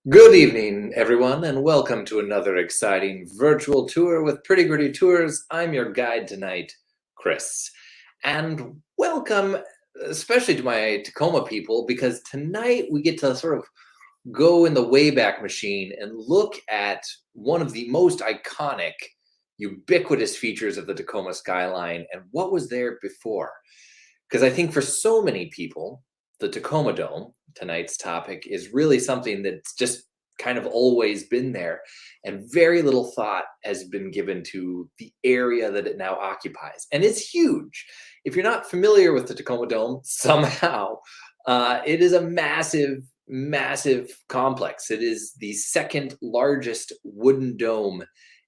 Good evening, everyone, and welcome to another exciting virtual tour with Pretty Gritty Tours. I'm your guide tonight, Chris. And welcome, especially to my Tacoma people, because tonight we get to sort of go in the Wayback Machine and look at one of the most iconic, ubiquitous features of the Tacoma skyline and what was there before. Because I think for so many people, the Tacoma Dome, tonight's topic, is really something that's just kind of always been there, and very little thought has been given to the area that it now occupies. And it's huge. If you're not familiar with the Tacoma Dome, somehow, it is a massive, massive complex. It is the second largest wooden dome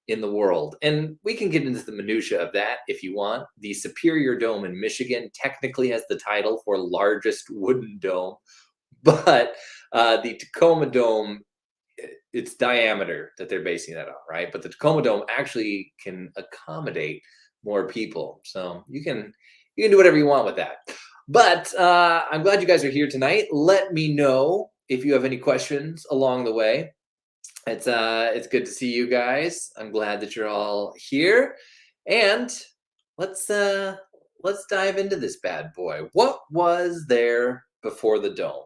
in the world. And we can get into the minutia of that if you want. The Superior Dome in Michigan technically has the title for largest wooden dome, but the Tacoma Dome, it's diameter that they're basing that on, right? But the Tacoma Dome actually can accommodate more people. So you can do whatever you want with that. But I'm glad you guys are here tonight. Let me know if you have any questions along the way. It's good to see you guys. I'm glad that you're all here, and let's dive into this bad boy. What was there before the dome?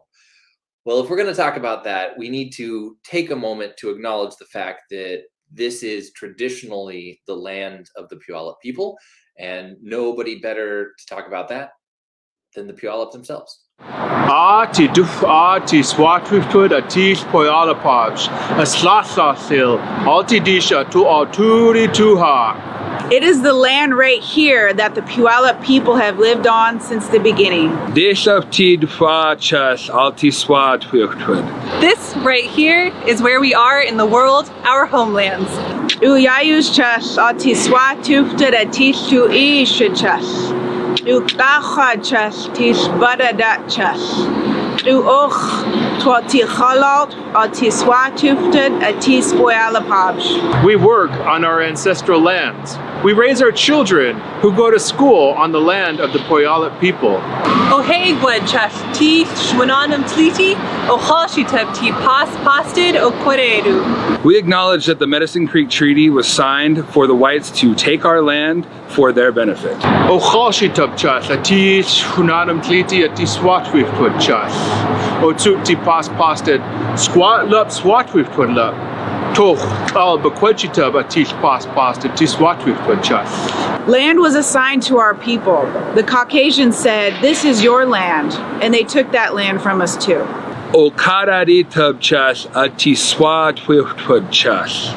Well, if we're going to talk about that, we need to take a moment to acknowledge the fact that this is traditionally the land of the Puyallup people, and nobody better to talk about that than the Puyallup themselves. Arti duf arti swatwiftud atis poyalapabs, a slathasil, alti disha tu alturi tuha. It is the land right here that the Puyallup people have lived on since the beginning. Deshav ti dufachas alti swatwiftud. This right here is where we are in the world, our homelands. Uyayus chas ati swatwiftud atis tu ishachas. Ukachachas tis badadachas. Uoch twati khalalt ati swatwiftud atis poyalapabs. We work on our ancestral lands. We raise our children who go to school on the land of the Puyallup people. Ohegwad chas ti shwananam tliti, ohashitab ti pasted okweredu. We acknowledge that the Medicine Creek Treaty was signed for the whites to take our land for their benefit. Ochashitab chas atis hunanam tliti atis swatwiftud chas. Otsuti pasted squat lup swatwiftud lup. Land was assigned to our people. The Caucasians said, "This is your land," and they took that land from us too. Okararitub chas atiswa twiftud chas.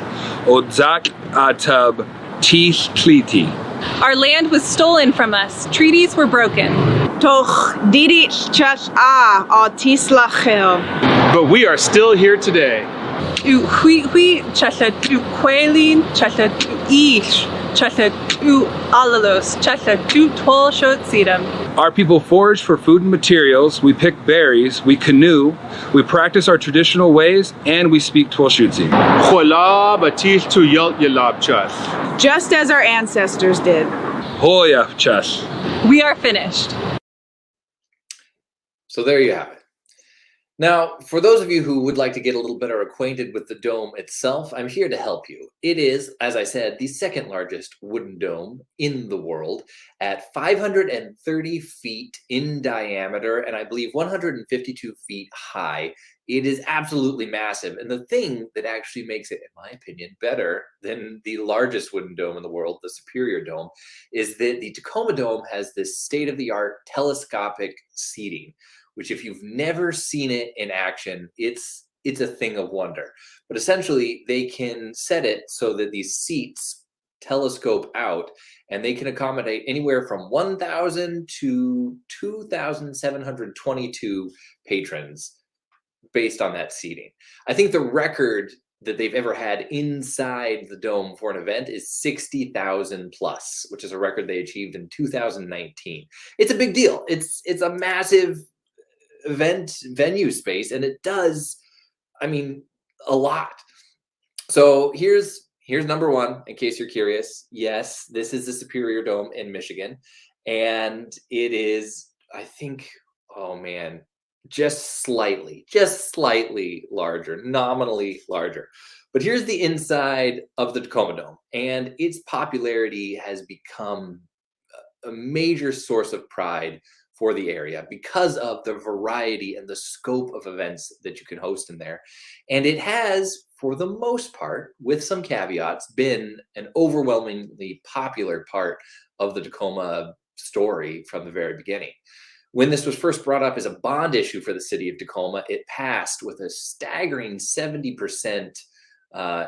Odzak atab tis tliti. Our land was stolen from us. Treaties were broken. Toch didich chas atislachel. But we are still here today. Hui chasa tu kwelin, chasa tu ish, chasa tu alalos, chasa tu twal shot sidam. Our people forage for food and materials, we pick berries, we canoe, we practice our traditional ways, and we speak Twalshutsi. Just as our ancestors did. Hoya chas. We are finished. So there you have it. Now, for those of you who would like to get a little better acquainted with the dome itself, I'm here to help you. It is, as I said, the second largest wooden dome in the world at 530 feet in diameter, and I believe 152 feet high. It is absolutely massive. And the thing that actually makes it, in my opinion, better than the largest wooden dome in the world, the Superior Dome, is that the Tacoma Dome has this state-of-the-art telescopic seating, which if you've never seen it in action, it's a thing of wonder. But essentially, they can set it so that these seats telescope out, and they can accommodate anywhere from 1,000 to 2,722 patrons based on that seating. I think the record that they've ever had inside the dome for an event is 60,000 plus, which is a record they achieved in 2019. It's a big deal. It's a massive event venue space, and it does, I mean, a lot. So here's number one, in case you're curious. Yes, this is the Superior Dome in Michigan, and it is, I think, oh man, just slightly larger, nominally larger. But here's the inside of the Tacoma Dome, and its popularity has become a major source of pride for the area because of the variety and the scope of events that you can host in there. And it has, for the most part, with some caveats, been an overwhelmingly popular part of the Tacoma story from the very beginning. When this was first brought up as a bond issue for the city of Tacoma, it passed with a staggering 70%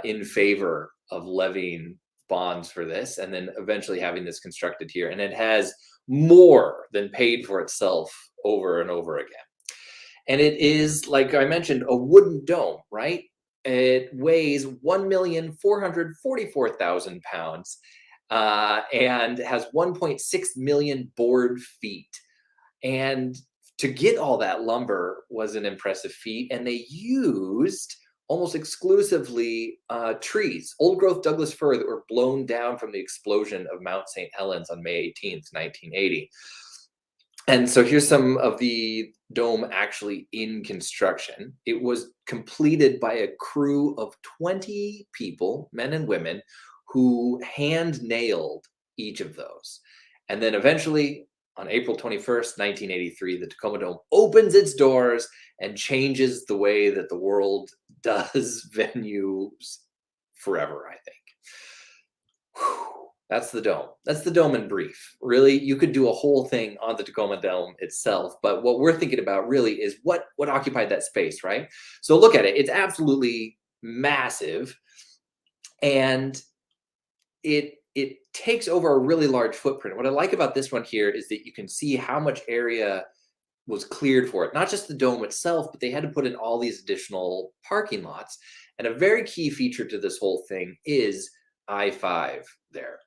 in favor of levying bonds for this, and then eventually having this constructed here. And it has more than paid for itself over and over again. And it is, like I mentioned, a wooden dome, right? It weighs 1,444,000 pounds and has 1.6 million board feet. And to get all that lumber was an impressive feat. And they used almost exclusively trees, old growth Douglas fir that were blown down from the explosion of Mount St. Helens on May 18th, 1980. And so here's some of the dome actually in construction. It was completed by a crew of 20 people, men and women, who hand nailed each of those. And then eventually, on April 21st, 1983, the Tacoma Dome opens its doors and changes the way that the world does venues forever, I think. Whew, that's the dome. That's the dome in brief. Really, you could do a whole thing on the Tacoma Dome itself, but what we're thinking about really is what occupied that space, right? So look at it. It's absolutely massive, and it takes over a really large footprint. What I like about this one here is that you can see how much area was cleared for it. Not just the dome itself, but they had to put in all these additional parking lots. And a very key feature to this whole thing is I-5 there.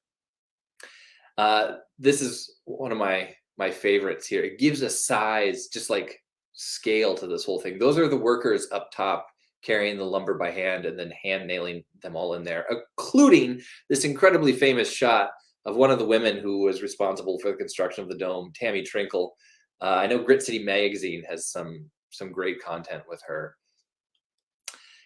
This is one of my favorites here. It gives a size, just like scale to this whole thing. Those are the workers up top carrying the lumber by hand and then hand nailing them all in there, including this incredibly famous shot of one of the women who was responsible for the construction of the dome, Tammy Trinkle. I know Grit City Magazine has some great content with her.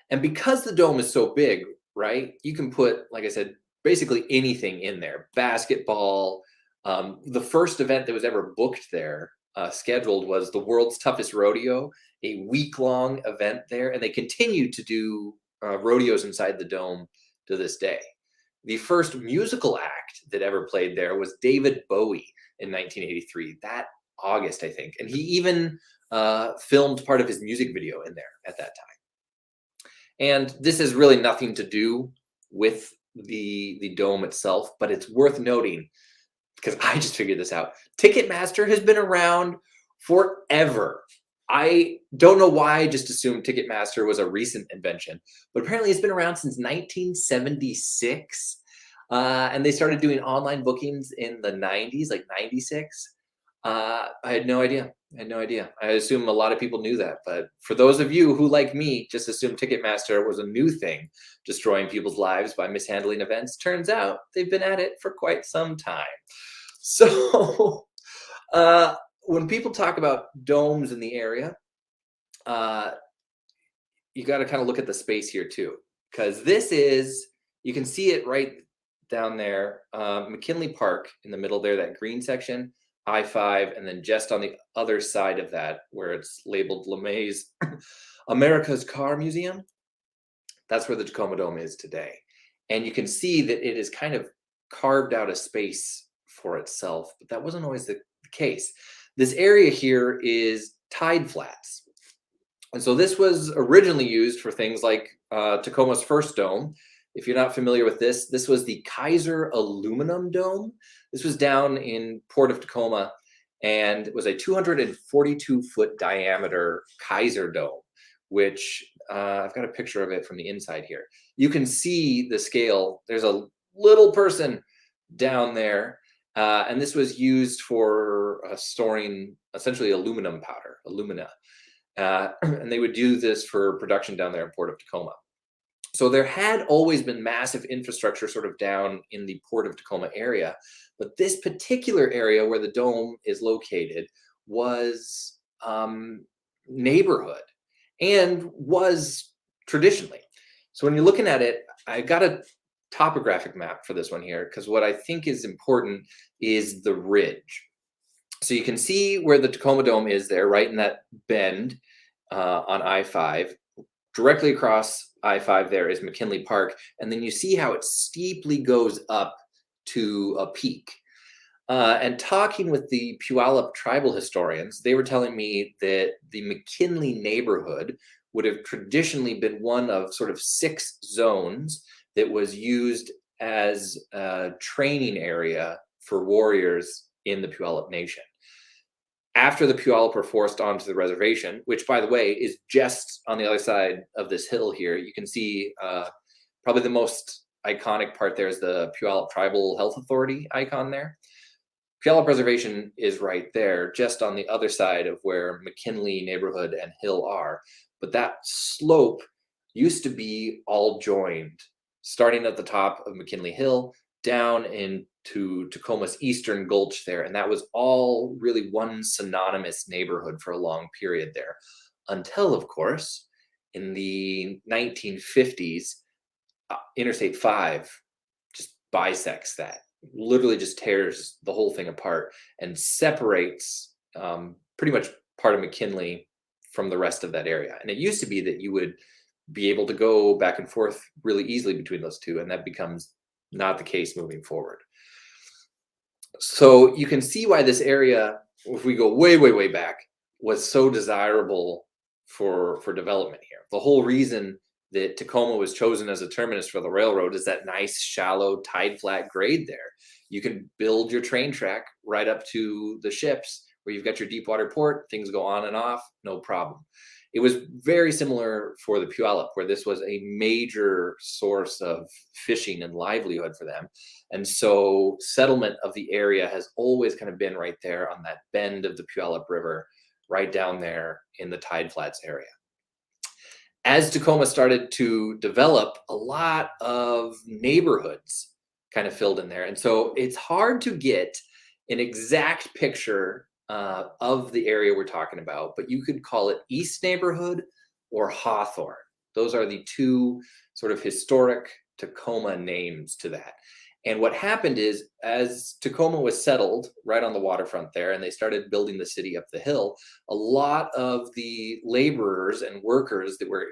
And because the dome is so big, right, you can put, like I said, basically anything in there. Basketball. The first event that was ever booked there, scheduled, was the World's Toughest Rodeo, a week-long event there, and they continue to do rodeos inside the dome to this day. The first musical act that ever played there was David Bowie in 1983, that August, I think, and he even filmed part of his music video in there at that time. And this has really nothing to do with the dome itself, but it's worth noting, because I just figured this out. Ticketmaster has been around forever. I don't know why I just assumed Ticketmaster was a recent invention, but apparently it's been around since 1976. And they started doing online bookings in the 90s, like 96. I had no idea. I assume a lot of people knew that. But for those of you who, like me, just assumed Ticketmaster was a new thing, destroying people's lives by mishandling events, turns out they've been at it for quite some time. So when people talk about domes in the area, you got to kind of look at the space here too, because this is, you can see it right down there, McKinley Park in the middle there, that green section, I-5, and then just on the other side of that, where it's labeled LeMay's America's Car Museum, that's where the Tacoma Dome is today. And you can see that it is kind of carved out a space for itself, but that wasn't always the case. This area here is tide flats. And so this was originally used for things like Tacoma's first dome. If you're not familiar with this, this was the Kaiser Aluminum Dome. This was down in Port of Tacoma, and it was a 242-foot diameter Kaiser Dome, which I've got a picture of it from the inside here. You can see the scale. There's a little person down there, and this was used for storing essentially aluminum powder, alumina. And they would do this for production down there in Port of Tacoma. So there had always been massive infrastructure sort of down in the Port of Tacoma area, but this particular area where the dome is located was neighborhood and was traditionally. So when you're looking at it, I got a topographic map for this one here, because what I think is important is the ridge. So you can see where the Tacoma Dome is there, right in that bend on I-5. Directly across I-5 there is McKinley Park, and then you see how it steeply goes up to a peak. And talking with the Puyallup tribal historians, they were telling me that the McKinley neighborhood would have traditionally been one of sort of 6 zones that was used as a training area for warriors in the Puyallup Nation. After the Puyallup were forced onto the reservation, which, by the way, is just on the other side of this hill here, you can see probably the most iconic part there is the Puyallup Tribal Health Authority icon there. Puyallup Reservation is right there, just on the other side of where McKinley neighborhood and hill are. But that slope used to be all joined, starting at the top of McKinley Hill, down into Tacoma's eastern gulch there. And that was all really one synonymous neighborhood for a long period there. Until, of course, in the 1950s, Interstate 5 just bisects that, literally just tears the whole thing apart and separates pretty much part of McKinley from the rest of that area. And it used to be that you would be able to go back and forth really easily between those two, and that becomes not the case moving forward. So you can see why this area, if we go way, way, way back, was so desirable for development here. The whole reason that Tacoma was chosen as a terminus for the railroad is that nice, shallow, tide flat grade there. You can build your train track right up to the ships where you've got your deep water port, things go on and off, no problem. It was very similar for the Puyallup, where this was a major source of fishing and livelihood for them. And so settlement of the area has always kind of been right there on that bend of the Puyallup River, right down there in the tide flats area. As Tacoma started to develop, a lot of neighborhoods kind of filled in there. And so it's hard to get an exact picture of the area we're talking about, but you could call it East Neighborhood or Hawthorne. Those are the two sort of historic Tacoma names to that. And what happened is, as Tacoma was settled right on the waterfront there, and they started building the city up the hill, a lot of the laborers and workers that were,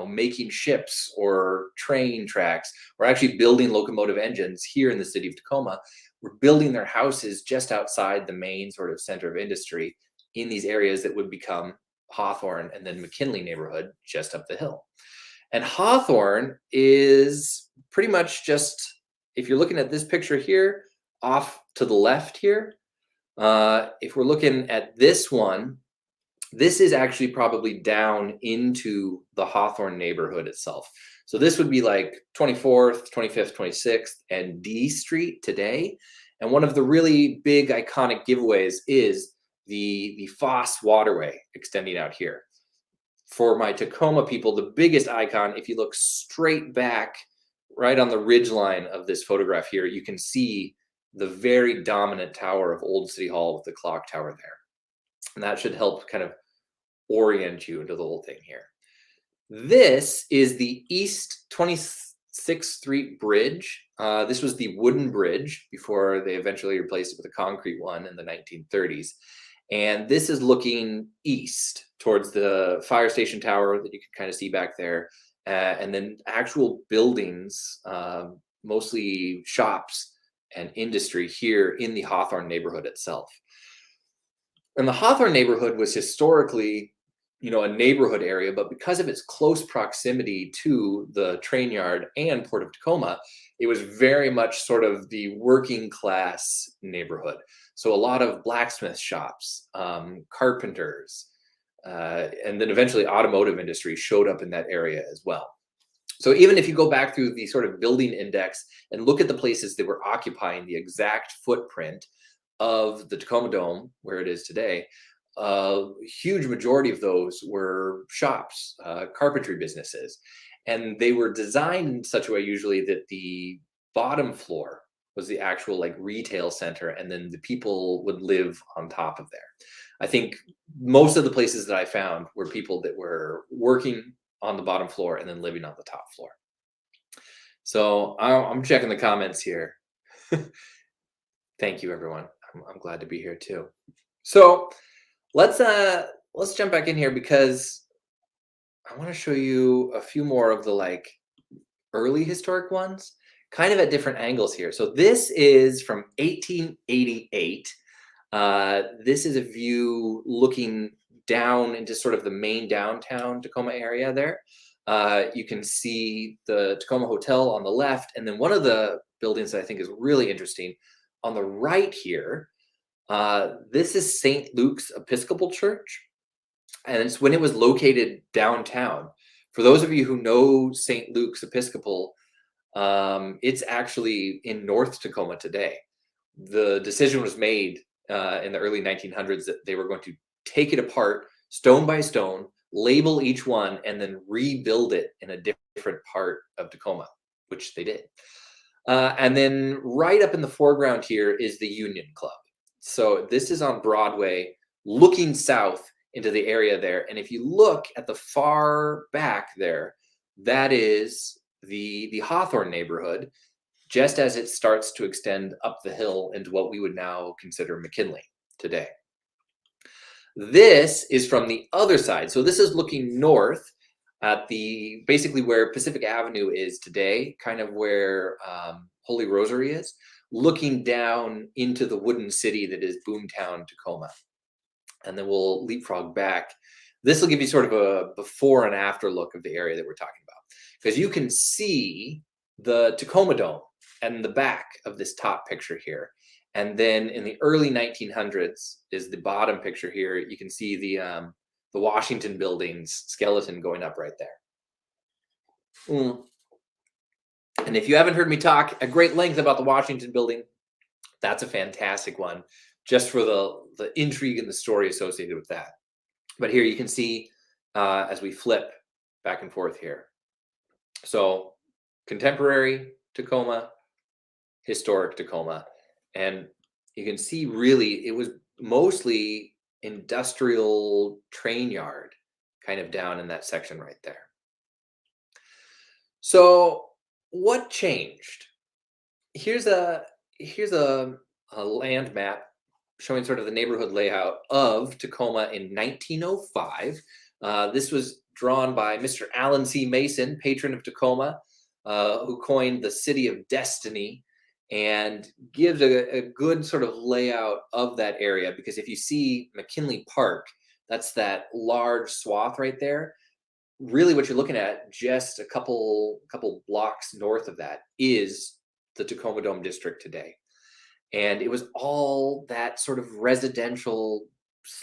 making ships or train tracks, or actually building locomotive engines here in the city of Tacoma, were building their houses just outside the main sort of center of industry in these areas that would become Hawthorne and then McKinley neighborhood just up the hill. And Hawthorne is pretty much just, if you're looking at this picture here, off to the left here, if we're looking at this one, this is actually probably down into the Hawthorne neighborhood itself. So this would be like 24th, 25th, 26th, and D Street today. And one of the really big iconic giveaways is the Foss waterway extending out here. For my Tacoma people, the biggest icon, if you look straight back right on the ridge line of this photograph here, you can see the very dominant tower of Old City Hall with the clock tower there. And that should help kind of orient you into the whole thing here. This is the East 26th Street Bridge. This was the wooden bridge before they eventually replaced it with a concrete one in the 1930s. And this is looking east towards the fire station tower that you can kind of see back there. And then actual buildings, mostly shops and industry here in the Hawthorne neighborhood itself. And the Hawthorne neighborhood was historically, a neighborhood area, but because of its close proximity to the train yard and Port of Tacoma, it was very much sort of the working class neighborhood. So a lot of blacksmith shops, carpenters, and then eventually automotive industry showed up in that area as well. So even if you go back through the sort of building index and look at the places that were occupying the exact footprint of the Tacoma Dome, where it is today, a huge majority of those were shops, carpentry businesses. And they were designed in such a way usually that the bottom floor was the actual like retail center, and then the people would live on top of there. I think most of the places that I found were people that were working on the bottom floor and then living on the top floor. So I'm checking the comments here. Thank you, everyone. I'm glad to be here too. So let's jump back in here, because I want to show you a few more of the like early historic ones, kind of at different angles here. So this is from 1888. This is a view looking down into sort of the main downtown Tacoma area there. You can see the Tacoma Hotel on the left, and then one of the buildings that I think is really interesting on the right here. This is St. Luke's Episcopal Church, and it's when it was located downtown. For those of you who know St. Luke's Episcopal, it's actually in North Tacoma today. The decision was made in the early 1900s that they were going to take it apart stone by stone, label each one, and then rebuild it in a different part of Tacoma, which they did. And then right up in the foreground here is the Union Club. So this is on Broadway, looking south into the area there. And if you look at the far back there, that is the Hawthorne neighborhood, just as it starts to extend up the hill into what we would now consider McKinley today. This is from the other side. So this is looking north at the basically where Pacific Avenue is today, kind of where Holy Rosary is, looking down into the wooden city that is Boomtown, Tacoma. And then we'll leapfrog back. This will give you sort of a before and after look of the area that we're talking about, because you can see the Tacoma Dome and the back of this top picture here. And then in the early 1900s is the bottom picture here. You can see the Washington building's skeleton going up right there. And if you haven't heard me talk at great length about the Washington building, that's a fantastic one, just for the intrigue and the story associated with that. But here you can see as we flip back and forth here. So contemporary Tacoma, historic Tacoma. And you can see really it was mostly industrial train yard kind of down in that section right there. So what changed? Here's a land map showing sort of the neighborhood layout of Tacoma in 1905. This was drawn by Mr. Allen C. Mason, patron of Tacoma, who coined the City of Destiny, and gives a good sort of layout of that area. Because if you see McKinley Park, that's that large swath right there. Really what you're looking at, just a couple blocks north of that, is the Tacoma Dome district today. And it was all that sort of residential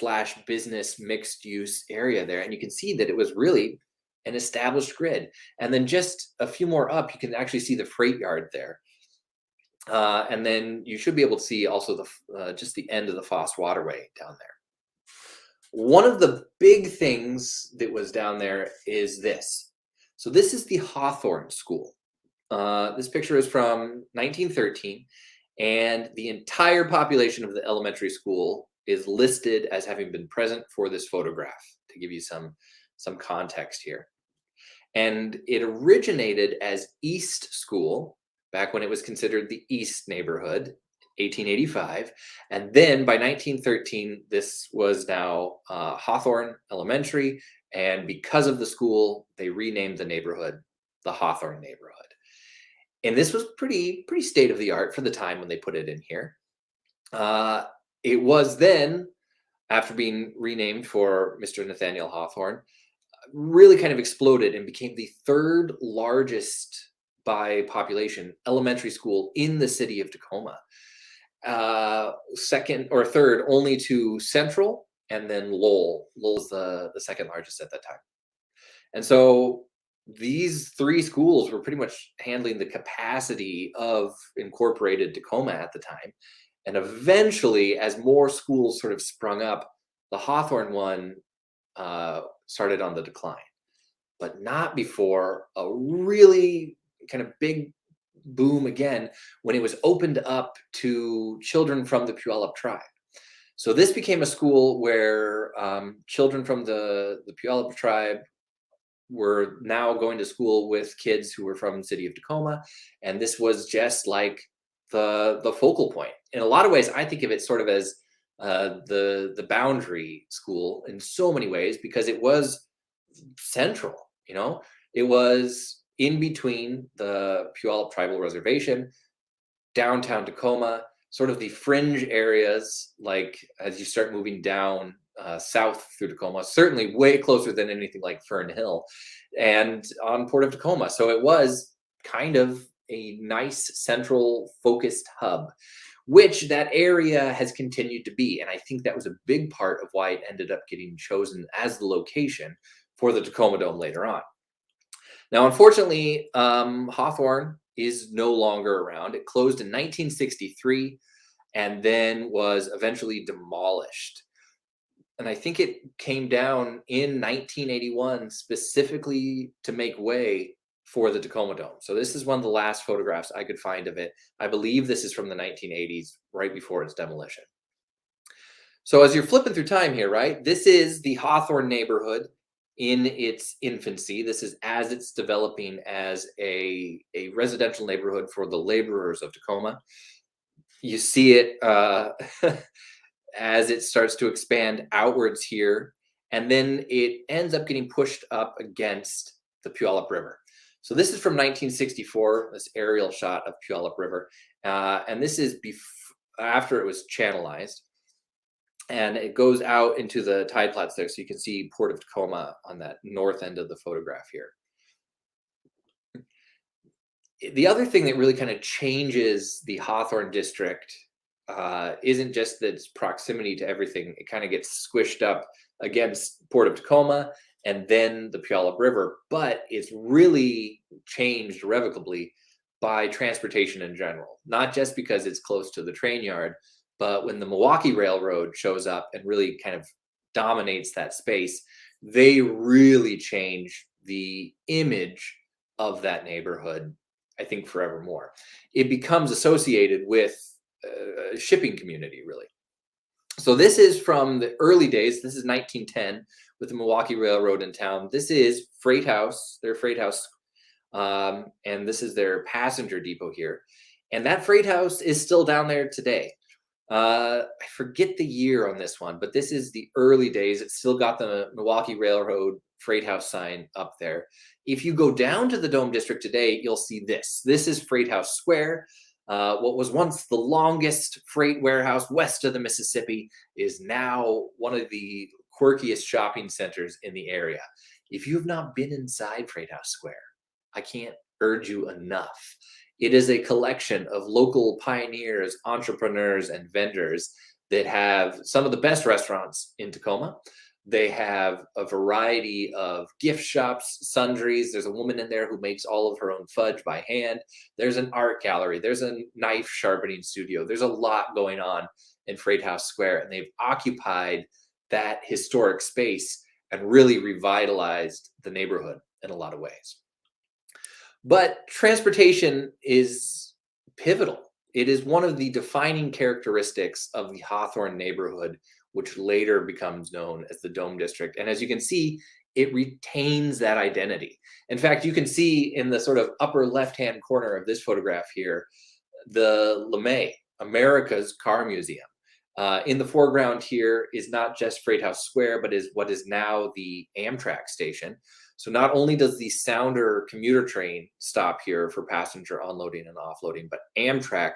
/ business mixed use area there. And you can see that it was really an established grid. And then just a few more up, you can actually see the freight yard there. And then you should be able to see also just the end of the Foss Waterway down there. One of the big things that was down there is this. So this is the Hawthorne School. This picture is from 1913, and the entire population of the elementary school is listed as having been present for this photograph, to give you some context here. And it originated as East School back when it was considered the East neighborhood, 1885. And then by 1913, this was now Hawthorne Elementary. And because of the school, they renamed the neighborhood the Hawthorne neighborhood. And this was pretty state of the art for the time when they put it in here. It was then, after being renamed for Mr. Nathaniel Hawthorne, really kind of exploded and became the third largest by population elementary school in the city of Tacoma. Second or third only to Central, and then Lowell. Lowell's the second largest at that time. And so these three schools were pretty much handling the capacity of incorporated Tacoma at the time. And eventually, as more schools sort of sprung up, the Hawthorne one started on the decline, but not before a really kind of big boom again when it was opened up to children from the Puyallup tribe. So this became a school where children from the Puyallup tribe were now going to school with kids who were from the city of Tacoma, and this was just like the focal point. In a lot of ways, I think of it sort of as the boundary school in so many ways, because it was central. You know, it was in between the Puyallup Tribal Reservation, downtown Tacoma, sort of the fringe areas, like as you start moving down south through Tacoma, certainly way closer than anything like Fern Hill, and on Port of Tacoma. So it was kind of a nice central focused hub, which that area has continued to be. And I think that was a big part of why it ended up getting chosen as the location for the Tacoma Dome later on. Now, unfortunately, Hawthorne is no longer around. It closed in 1963 and then was eventually demolished. And I think it came down in 1981 specifically to make way for the Tacoma Dome. So this is one of the last photographs I could find of it. I believe this is from the 1980s, right before its demolition. So as you're flipping through time here, right, this is the Hawthorne neighborhood in its infancy. This is as it's developing as a residential neighborhood for the laborers of Tacoma. You see it as it starts to expand outwards here, and then it ends up getting pushed up against the Puyallup River. So this is from 1964, this aerial shot of Puyallup River, and this is after it was channelized, and it goes out into the tide flats there, so you can see Port of Tacoma on that north end of the photograph here. The other thing that really kind of changes the Hawthorne district isn't just its proximity to everything. It kind of gets squished up against Port of Tacoma and then the Puyallup River, but it's really changed irrevocably by transportation in general, not just because it's close to the train yard, but when the Milwaukee Railroad shows up and really kind of dominates that space, they really change the image of that neighborhood, I think, forevermore. It becomes associated with a shipping community, really. So this is from the early days. This is 1910 with the Milwaukee Railroad in town. This is Freight House, their freight house, and this is their passenger depot here. And that freight house is still down there today. I forget the year on this one, but this is the early days. It's still got the Milwaukee Railroad Freight House sign up there. If you go down to the Dome District today, you'll see this. This is Freight House Square. What was once the longest freight warehouse west of the Mississippi is now one of the quirkiest shopping centers in the area. If you've not been inside Freight House Square, I can't urge you enough. It is a collection of local pioneers, entrepreneurs, and vendors that have some of the best restaurants in Tacoma. They have a variety of gift shops, sundries. There's a woman in there who makes all of her own fudge by hand. There's an art gallery. There's a knife sharpening studio. There's a lot going on in Freight House Square, and they've occupied that historic space and really revitalized the neighborhood in a lot of ways. But transportation is pivotal. It is one of the defining characteristics of the Hawthorne neighborhood, which later becomes known as the Dome District. And as you can see, it retains that identity. In fact, you can see in the sort of upper left-hand corner of this photograph here, the LeMay, America's Car Museum. In the foreground here is not just Freight House Square, but is what is now the Amtrak station. So not only does the Sounder commuter train stop here for passenger unloading and offloading, but Amtrak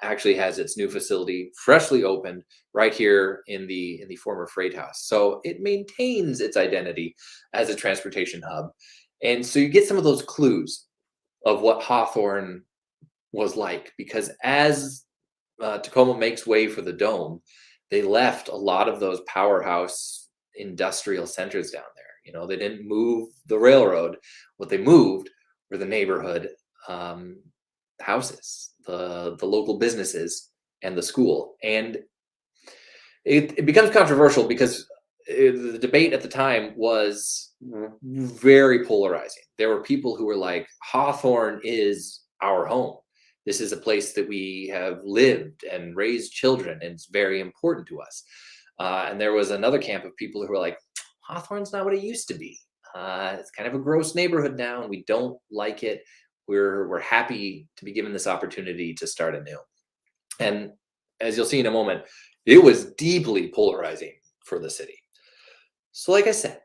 actually has its new facility freshly opened right here in the former Freight House. So it maintains its identity as a transportation hub. And so you get some of those clues of what Hawthorne was like, because as Tacoma makes way for the Dome, they left a lot of those powerhouse industrial centers down there. You know, they didn't move the railroad. What they moved were the neighborhood houses, the local businesses, and the school. And it becomes controversial because the debate at the time was very polarizing. There were people who were like, Hawthorne is our home. This is a place that we have lived and raised children, and it's very important to us. And there was another camp of people who were like, Hawthorne's not what it used to be. It's kind of a gross neighborhood now, and we don't like it. We're happy to be given this opportunity to start anew. And as you'll see in a moment, it was deeply polarizing for the city. So like I said,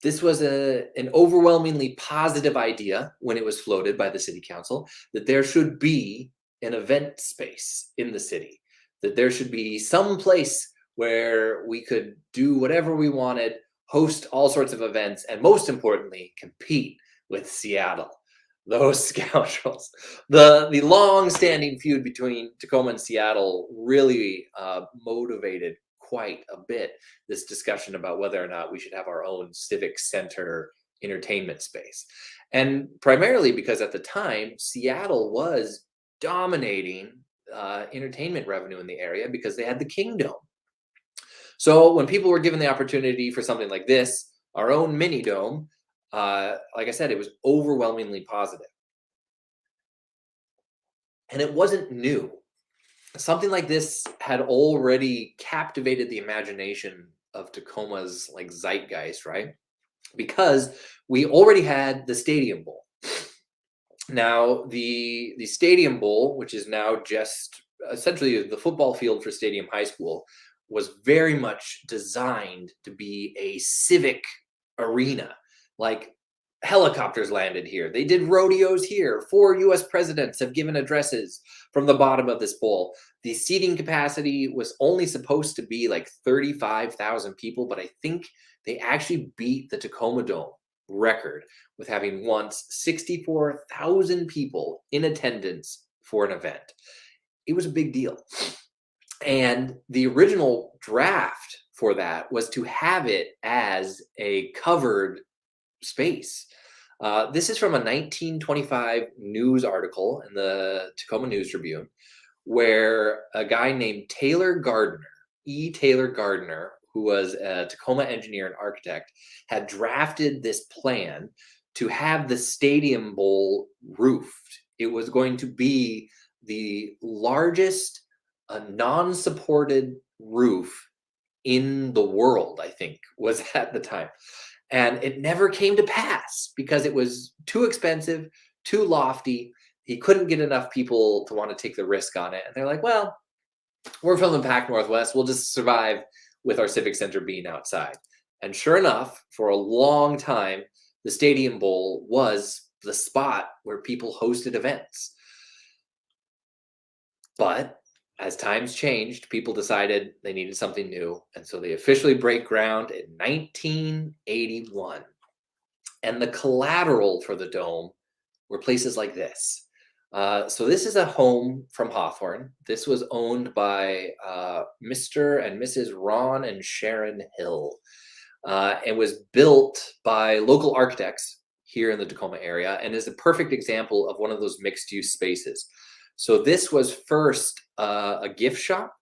this was an overwhelmingly positive idea when it was floated by the city council, that there should be an event space in the city, that there should be some place where we could do whatever we wanted, host all sorts of events, and most importantly, compete with Seattle. Those scoundrels. The long-standing feud between Tacoma and Seattle really motivated quite a bit this discussion about whether or not we should have our own civic center entertainment space. And primarily because at the time, Seattle was dominating entertainment revenue in the area because they had the Kingdom. So when people were given the opportunity for something like this, our own mini dome, like I said, it was overwhelmingly positive. And it wasn't new. Something like this had already captivated the imagination of Tacoma's like zeitgeist, right? Because we already had the Stadium Bowl. Now, the Stadium Bowl, which is now just essentially the football field for Stadium High School, was very much designed to be a civic arena. Like, helicopters landed here. They did rodeos here. 4 US presidents have given addresses from the bottom of this bowl. The seating capacity was only supposed to be like 35,000 people, but I think they actually beat the Tacoma Dome record with having once 64,000 people in attendance for an event. It was a big deal. And the original draft for that was to have it as a covered space. This is from a 1925 news article in the Tacoma News Tribune, where a guy named Taylor Gardner, Taylor Gardner, who was a Tacoma engineer and architect, had drafted this plan to have the Stadium Bowl roofed. It was going to be the largest non-supported roof in the world, I think, was at the time. And it never came to pass because it was too expensive, too lofty. He couldn't get enough people to want to take the risk on it. And they're like, well, we're from the Pac Northwest. We'll just survive with our civic center being outside. And sure enough, for a long time, the Stadium Bowl was the spot where people hosted events. But as times changed, people decided they needed something new. And so they officially break ground in 1981. And the collateral for the dome were places like this. So this is a home from Hawthorne. This was owned by Mr. and Mrs. Ron and Sharon Hill. It was built by local architects here in the Tacoma area and is a perfect example of one of those mixed-use spaces. So this was first a gift shop,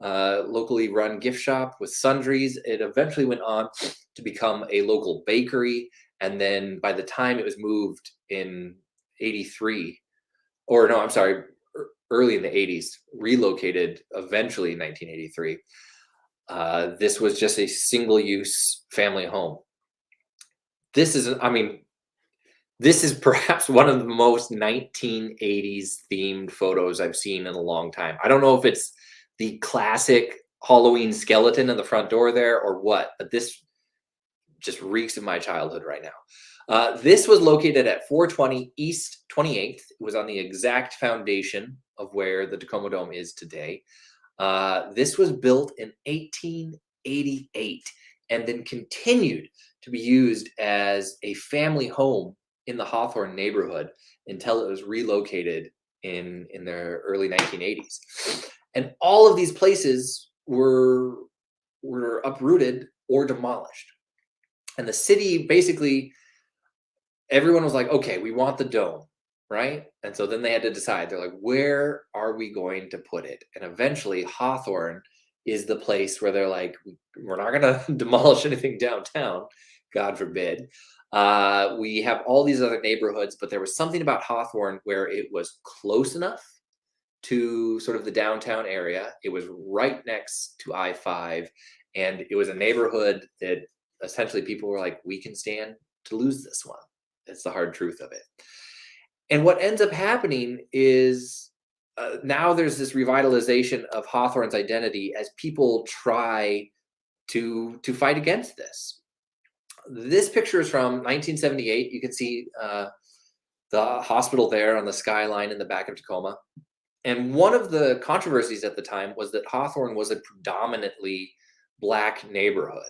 locally run gift shop with sundries. It eventually went on to become a local bakery. And then by the time it was moved in 83, or no, I'm sorry, early in the 80s, relocated eventually in 1983. This was just a single-use family home. This is, I mean, this is perhaps one of the most 1980s themed photos I've seen in a long time. I don't know if it's the classic Halloween skeleton in the front door there or what, but this just reeks of my childhood right now. This was located at 420 East 28th. It was on the exact foundation of where the Tacoma Dome is today. This was built in 1888 and then continued to be used as a family home in the Hawthorne neighborhood until it was relocated in the early 1980s. And all of these places were uprooted or demolished. And the city basically, everyone was like, okay, we want the dome, right? And so then they had to decide, they're like, where are we going to put it? And eventually Hawthorne is the place where they're like, we're not going to demolish anything downtown God forbid. We have all these other neighborhoods, but there was something about Hawthorne where it was close enough to sort of the downtown area. It was right next to I-5, and it was a neighborhood that essentially people were like, we can stand to lose this one. It's the hard truth of it. And what ends up happening is now there's this revitalization of Hawthorne's identity as people try to fight against this. This picture is from 1978. You can see the hospital there on the skyline in the back of Tacoma. And one of the controversies at the time was that Hawthorne was a predominantly Black neighborhood.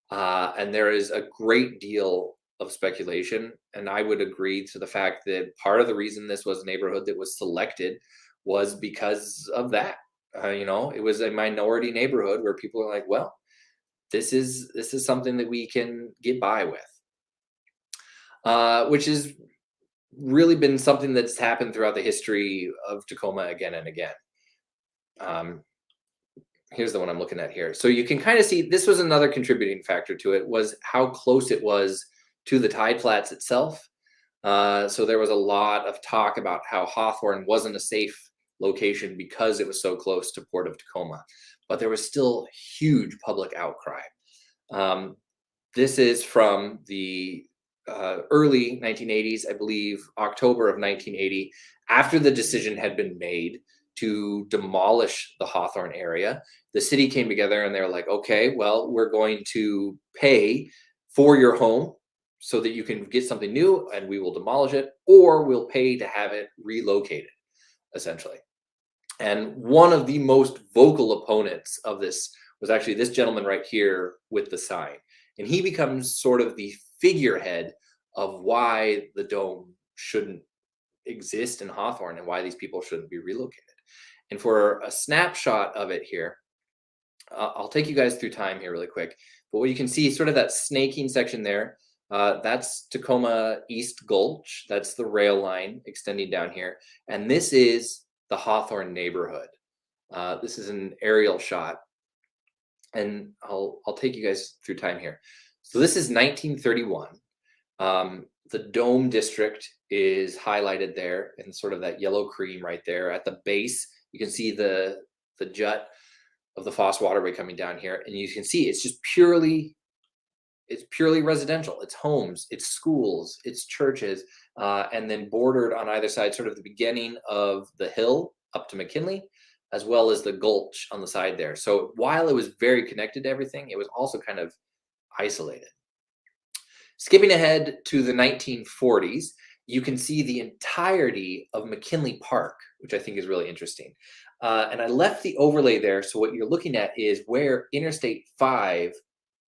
And there is a great deal of speculation, and I would agree to the fact that part of the reason this was a neighborhood that was selected was because of that. It was a minority neighborhood where people are like, well, this is something that we can get by with, which has really been something that's happened throughout the history of Tacoma again and again. Here's the one I'm looking at here. So you can kind of see this was another contributing factor to it, was how close it was to the tide flats itself. So there was a lot of talk about how Hawthorne wasn't a safe location because it was so close to Port of Tacoma, but there was still huge public outcry. This is from the early 1980s, I believe, October of 1980, after the decision had been made to demolish the Hawthorne area. The city came together and they're like, okay, well, we're going to pay for your home so that you can get something new, and we will demolish it, or we'll pay to have it relocated, essentially. And one of the most vocal opponents of this was actually this gentleman right here with the sign. And he becomes sort of the figurehead of why the dome shouldn't exist in Hawthorne and why these people shouldn't be relocated. And for a snapshot of it here, I'll take you guys through time here really quick. But what you can see, sort of that snaking section there, that's Tacoma East Gulch. That's the rail line extending down here. And this is the Hawthorne neighborhood. This is an aerial shot. And I'll take you guys through time here. So this is 1931. The Dome District is highlighted there in sort of that yellow cream right there. At the base, you can see the jut of the Foss Waterway coming down here. And you can see it's just purely residential. It's homes, it's schools, it's churches, and then bordered on either side, sort of the beginning of the hill up to McKinley, as well as the gulch on the side there. So while it was very connected to everything, it was also kind of isolated. Skipping ahead to the 1940s, you can see the entirety of McKinley Park, which I think is really interesting. And I left the overlay there, so what you're looking at is where Interstate 5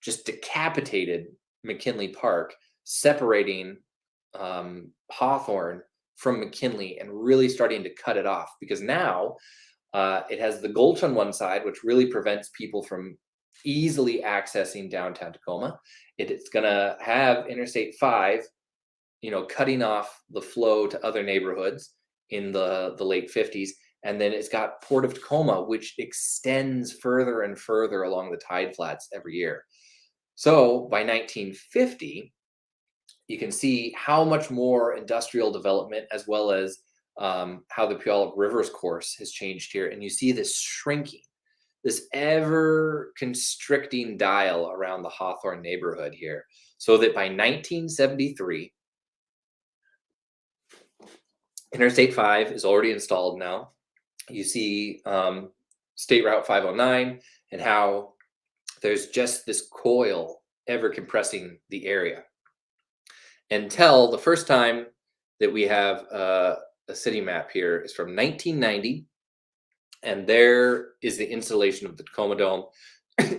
just decapitated McKinley Park, separating Hawthorne from McKinley and really starting to cut it off, because now it has the gulch on one side, which really prevents people from easily accessing downtown Tacoma. It's going to have Interstate 5, cutting off the flow to other neighborhoods in the late 50s. And then it's got Port of Tacoma, which extends further and further along the tide flats every year. So by 1950, you can see how much more industrial development, as well as how the Puyallup River's course has changed here. And you see this shrinking, this ever constricting dial around the Hawthorne neighborhood here. So that by 1973, Interstate 5 is already installed now. You see State Route 509 and how there's just this coil ever compressing the area, until the first time that we have a city map here is from 1990. And there is the installation of the Tacoma Dome.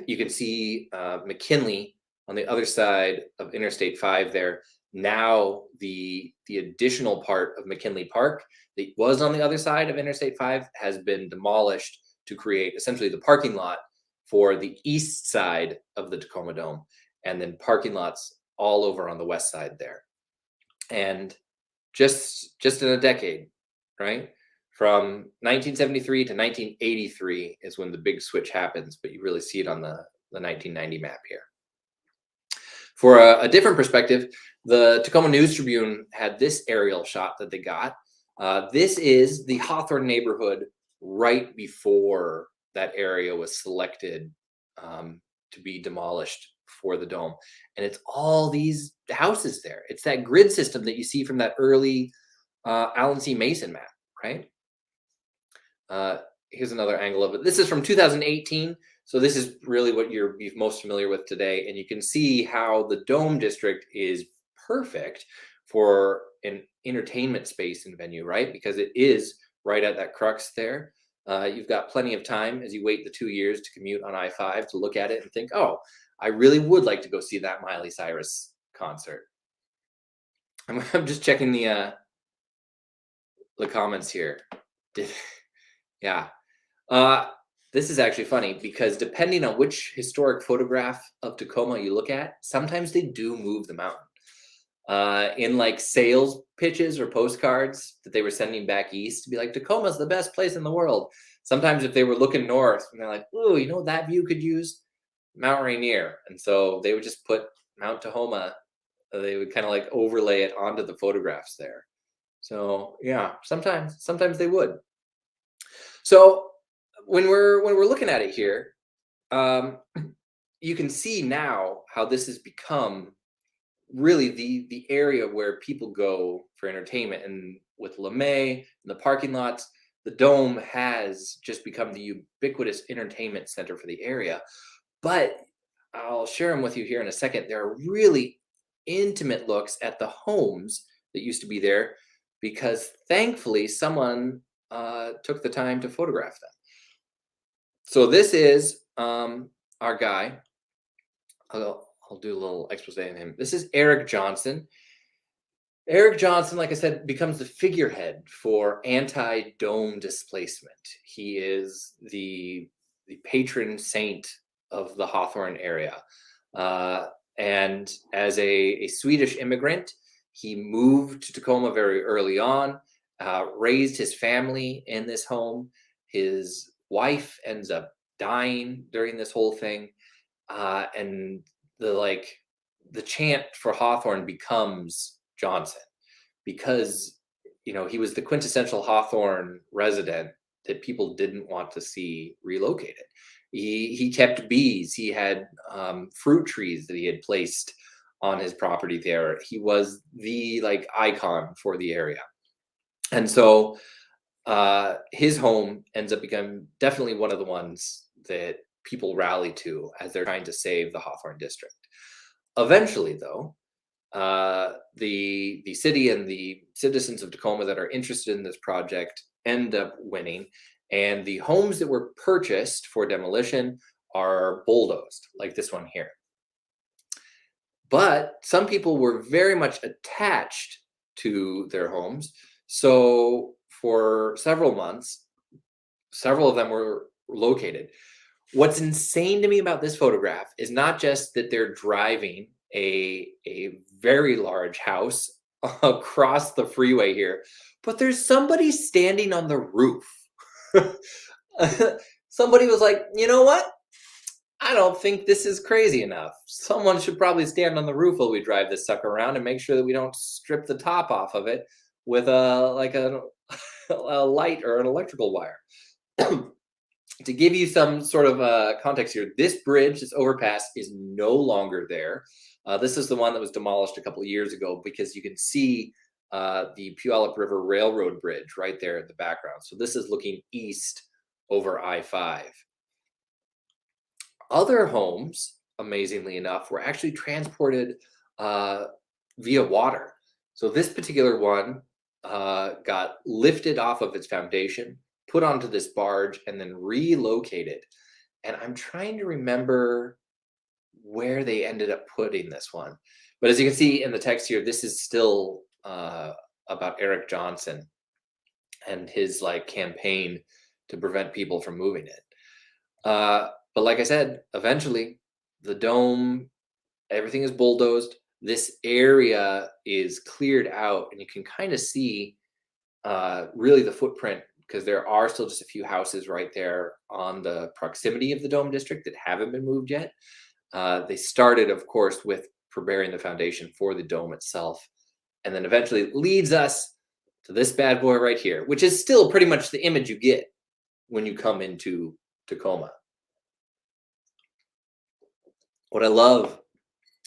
You can see McKinley on the other side of Interstate 5 there. Now the additional part of McKinley Park that was on the other side of Interstate 5 has been demolished to create essentially the parking lot for the east side of the Tacoma Dome, and then parking lots all over on the west side there. And just in a decade, right? From 1973 to 1983 is when the big switch happens, but you really see it on the 1990 map here. For a different perspective, the Tacoma News Tribune had this aerial shot that they got. This is the Hawthorne neighborhood right before that area was selected to be demolished for the dome. And it's all these houses there. It's that grid system that you see from that early Alan C. Mason map, right? Here's another angle of it. This is from 2018. So this is really what you're most familiar with today. And you can see how the Dome District is perfect for an entertainment space and venue, right? Because it is right at that crux there. You've got plenty of time as you wait the 2 years to commute on I-5 to look at it and think, oh, I really would like to go see that Miley Cyrus concert. I'm just checking the comments here. Yeah. This is actually funny because depending on which historic photograph of Tacoma you look at, sometimes they do move the mountain. In like sales pitches or postcards that they were sending back east to be like, Tacoma's the best place in the world. Sometimes if they were looking north and they're like, oh, you know what that view could use? Mount Rainier. And so they would just put Mount Tahoma, they would kind of like overlay it onto the photographs there. So yeah, sometimes they would. So when we're looking at it here, you can see now how this has become really the area where people go for entertainment. And with LeMay and the parking lots, the Dome has just become the ubiquitous entertainment center for the area. But I'll share them with you here in a second. There are really intimate looks at the homes that used to be there because thankfully someone took the time to photograph them. So this is our guy. I'll do a little expose on him. This is Eric Johnson. Eric Johnson, like I said, becomes the figurehead for anti-dome displacement. He is the patron saint of the Hawthorne area. And as a Swedish immigrant, he moved to Tacoma very early on, raised his family in this home. His wife ends up dying during this whole thing. And the chant for Hawthorne becomes Johnson because, he was the quintessential Hawthorne resident that people didn't want to see relocated. He kept bees. He had fruit trees that he had placed on his property there. He was the icon for the area. And so his home ends up becoming definitely one of the ones that people rally to as they're trying to save the Hawthorne district. Eventually, though, the city and the citizens of Tacoma that are interested in this project end up winning, and the homes that were purchased for demolition are bulldozed, like this one here. But some people were very much attached to their homes, so for several months, several of them were located. What's insane to me about this photograph is not just that they're driving a very large house across the freeway here, but there's somebody standing on the roof. Somebody was like, you know what? I don't think this is crazy enough. Someone should probably stand on the roof while we drive this sucker around and make sure that we don't strip the top off of it with a light or an electrical wire. To give you some sort of context here, this bridge, this overpass, is no longer there. This is the one that was demolished a couple of years ago because you can see the Puyallup River Railroad Bridge right there in the background. So this is looking east over I-5. Other homes, amazingly enough, were actually transported via water. So this particular one got lifted off of its foundation, put onto this barge, and then relocated. And I'm trying to remember where they ended up putting this one. But as you can see in the text here, this is still about Eric Johnson and his campaign to prevent people from moving it. But like I said, eventually the dome, everything is bulldozed. This area is cleared out, and you can kind of see really the footprint, because there are still just a few houses right there on the proximity of the Dome District that haven't been moved yet. They started, of course, with preparing the foundation for the dome itself. And then eventually leads us to this bad boy right here, which is still pretty much the image you get when you come into Tacoma. What I love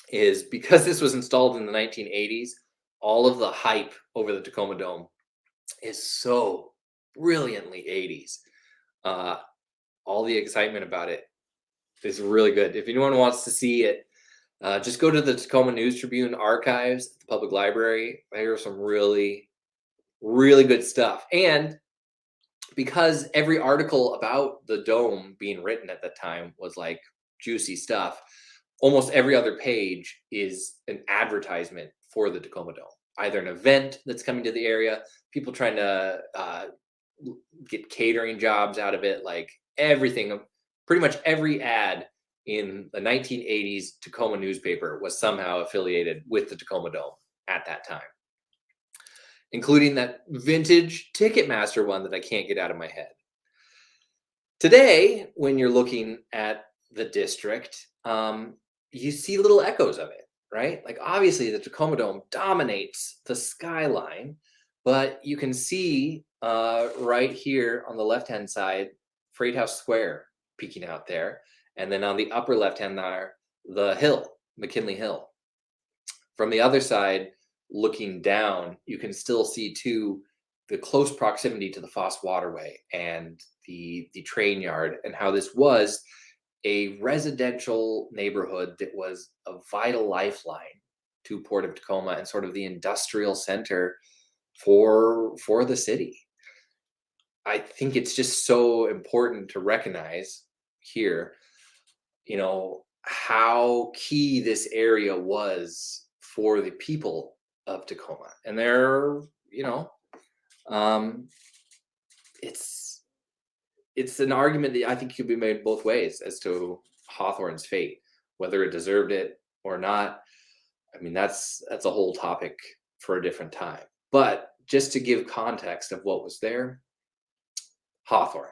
is because this was installed in the 1980s, all of the hype over the Tacoma Dome is so brilliantly 80s. All the excitement about it is really good. If anyone wants to see it, just go to the Tacoma News Tribune archives at the public library. There's some really, really good stuff. And because every article about the dome being written at that time was like juicy stuff, almost every other page is an advertisement for the Tacoma Dome, either an event that's coming to the area, people trying to get catering jobs out of it, like everything. Pretty much every ad in the 1980s Tacoma newspaper was somehow affiliated with the Tacoma Dome at that time, including that vintage Ticketmaster one that I can't get out of my head. Today, when you're looking at the district, you see little echoes of it, right? Like obviously the Tacoma Dome dominates the skyline, but you can see right here on the left-hand side, Freight House Square peeking out there. And then on the upper left-hand there, the hill, McKinley Hill. From the other side, looking down, you can still see too the close proximity to the Foss Waterway and the train yard, and how this was a residential neighborhood that was a vital lifeline to Port of Tacoma and sort of the industrial center for the city. I think it's just so important to recognize here, you know, how key this area was for the people of Tacoma. And there, you know, it's an argument that I think could be made both ways as to Hawthorne's fate, whether it deserved it or not. I mean, that's a whole topic for a different time. But just to give context of what was there, Hawthorne,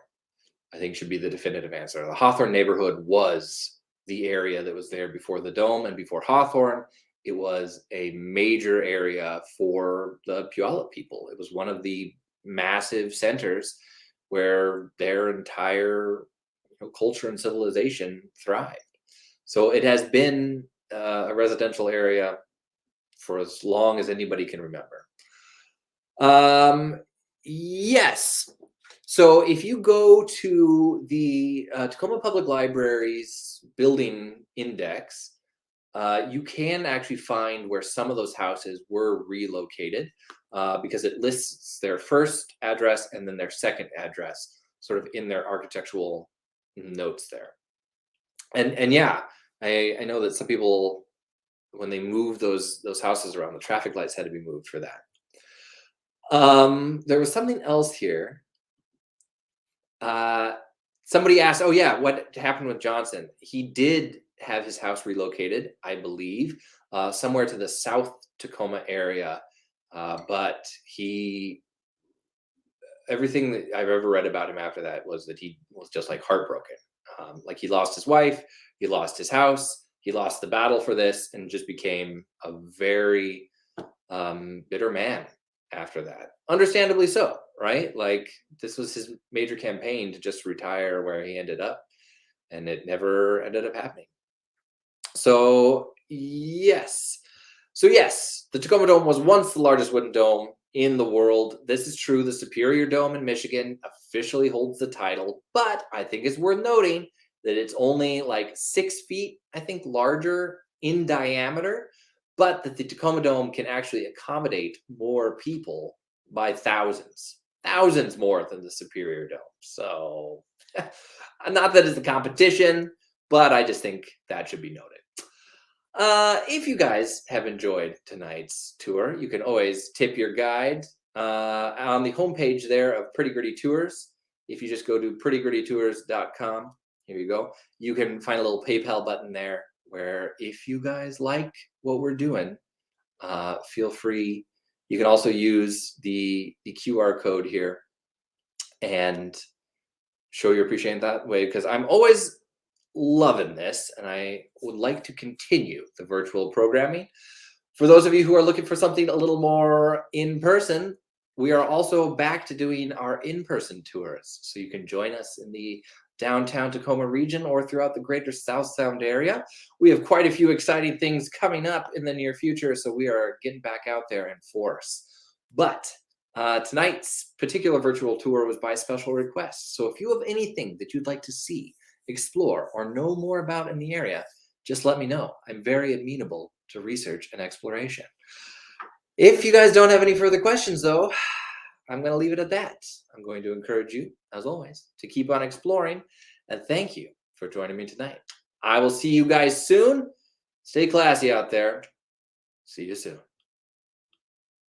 I think, should be the definitive answer. The Hawthorne neighborhood was the area that was there before the dome, and before Hawthorne, it was a major area for the Puyallup people. It was one of the massive centers where their entire culture and civilization thrived. So it has been a residential area for as long as anybody can remember. Yes. So if you go to the Tacoma Public Library's building index, you can actually find where some of those houses were relocated, because it lists their first address and then their second address sort of in their architectural notes there. And yeah, I know that some people, when they move those houses around, the traffic lights had to be moved for that. There was something else here. Somebody asked, oh yeah, what happened with Johnson? He did have his house relocated, I believe, somewhere to the South Tacoma area. But everything that I've ever read about him after that was that he was just like heartbroken. Like he lost his wife, he lost his house, he lost the battle for this, and just became a very bitter man after that. Understandably so, right? Like this was his major campaign to just retire where he ended up, and it never ended up happening. So yes. So yes, the Tacoma Dome was once the largest wooden dome in the world. This is true. The Superior Dome in Michigan officially holds the title, but I think it's worth noting that it's only like 6 feet, I think, larger in diameter, but that the Tacoma Dome can actually accommodate more people by thousands more than the Superior Dome. So not that it's a competition, but I just think that should be noted. If you guys have enjoyed tonight's tour, you can always tip your guide on the homepage there of Pretty Gritty Tours. If you just go to prettygrittytours.com, here you go, you can find a little PayPal button there where if you guys like what we're doing, feel free. You can also use the QR code here and show your appreciation that way, because I'm always loving this, and I would like to continue the virtual programming. For those of you who are looking for something a little more in person, we are also back to doing our in-person tours. So you can join us in the downtown Tacoma region or throughout the greater South Sound area. We have quite a few exciting things coming up in the near future, so we are getting back out there in force. But tonight's particular virtual tour was by special request. So if you have anything that you'd like to see, explore, or know more about in the area, just let me know. I'm very amenable to research and exploration. If you guys don't have any further questions, though, I'm going to leave it at that. I'm going to encourage you, as always, to keep on exploring, and thank you for joining me tonight. I will see you guys soon. Stay classy out there. See you soon.